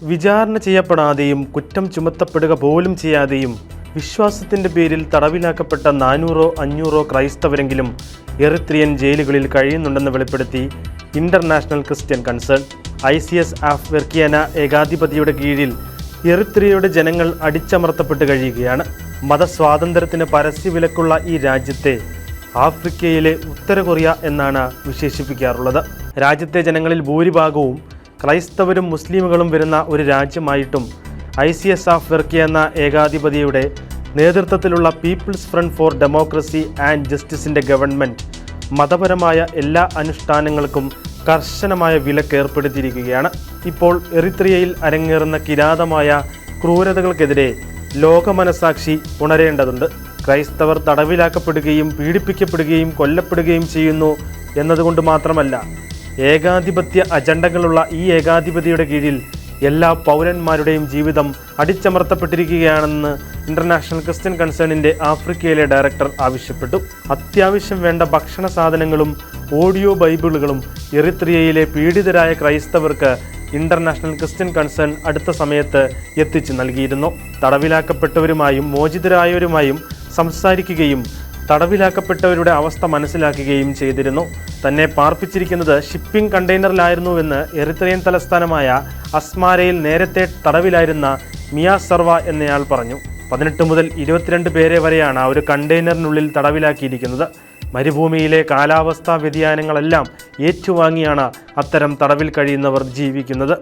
വിചാരണ ചെയ്യപ്പെടാതെയും കുറ്റം ചുമത്തപ്പെടുക പോലും ചെയ്യാതെയും വിശ്വാസത്തിൻ്റെ പേരിൽ തടവിലാക്കപ്പെട്ട 400-500 ക്രൈസ്തവരെങ്കിലും എറിത്രിയൻ ജയിലുകളിൽ കഴിയുന്നുണ്ടെന്ന് വെളിപ്പെടുത്തി ഇന്റർനാഷണൽ ക്രിസ്ത്യൻ കൺസേൺ. ICS അഫ്രിക്കാന ഏകാധിപതിയുടെ കീഴിൽ എറിത്രിയയുടെ ജനങ്ങൾ അടിച്ചമർത്തപ്പെട്ട് കഴിയുകയാണ്. മതസ്വാതന്ത്ര്യത്തിന് പരസ്യവിലക്കുള്ള ഈ രാജ്യത്തെ ആഫ്രിക്കയിലെ ഉത്തര കൊറിയ എന്നാണ് വിശേഷിപ്പിക്കാറുള്ളത്. രാജ്യത്തെ ജനങ്ങളിൽ ഭൂരിഭാഗവും ക്രൈസ്തവരും മുസ്ലിമുകളും വരുന്ന ഒരു രാജ്യമായിട്ടും ICS അഫ്രിക്ക എന്ന ഏകാധിപതിയുടെ നേതൃത്വത്തിലുള്ള People's Front for Democracy and ജസ്റ്റിസിൻ്റെ ഗവൺമെൻറ് മതപരമായ എല്ലാ അനുഷ്ഠാനങ്ങൾക്കും കർശനമായ വിലക്ക് ഏർപ്പെടുത്തിയിരിക്കുകയാണ്. ഇപ്പോൾ എറിത്രിയയിൽ അരങ്ങേറുന്ന കിരാതമായ ക്രൂരതകൾക്കെതിരെ ലോകമനസാക്ഷി ഉണരേണ്ടതുണ്ട്. ക്രൈസ്തവർ തടവിലാക്കപ്പെടുകയും പീഡിപ്പിക്കപ്പെടുകയും കൊല്ലപ്പെടുകയും ചെയ്യുന്നു എന്നതുകൊണ്ട് മാത്രമല്ല, ഏകാധിപത്യ അജണ്ടകളുള്ള ഈ ഏകാധിപതിയുടെ കീഴിൽ എല്ലാ പൗരന്മാരുടെയും ജീവിതം അടിച്ചമർത്തപ്പെട്ടിരിക്കുകയാണെന്ന് ഇന്റർനാഷണൽ ക്രിസ്ത്യൻ കൺസേണിൻ്റെ ആഫ്രിക്കയിലെ ഡയറക്ടർ ആവശ്യപ്പെട്ടു. അത്യാവശ്യം വേണ്ട ഭക്ഷണ സാധനങ്ങളും ഓഡിയോ ബൈബിളുകളും എറിത്രിയയിലെ പീഡിതരായ ക്രൈസ്തവർക്ക് ഇന്റർനാഷണൽ ക്രിസ്ത്യൻ കൺസേൺ അടുത്ത സമയത്ത് എത്തിച്ചു നൽകിയിരുന്നു. തടവിലാക്കപ്പെട്ടവരുമായും മോചിതരായവരുമായും സംസാരിക്കുകയും തടവിലാക്കപ്പെട്ടവരുടെ അവസ്ഥ മനസ്സിലാക്കുകയും ചെയ്തിരുന്നു. തന്നെ പാർപ്പിച്ചിരിക്കുന്നത് ഷിപ്പിംഗ് കണ്ടെയ്നറിലായിരുന്നുവെന്ന് എറിത്രിയൻ തലസ്ഥാനമായ അസ്മാരയിൽ നേരത്തെ തടവിലായിരുന്ന മിയ സർവ എന്നയാൾ പറഞ്ഞു. 18 മുതൽ 22 പേരെ വരെയാണ് ഒരു കണ്ടെയ്നറിനുള്ളിൽ തടവിലാക്കിയിരിക്കുന്നത്. മരുഭൂമിയിലെ കാലാവസ്ഥാ വ്യതിയാനങ്ങളെല്ലാം ഏറ്റുവാങ്ങിയാണ് അത്തരം തടവിൽ കഴിയുന്നവർ ജീവിക്കുന്നത്.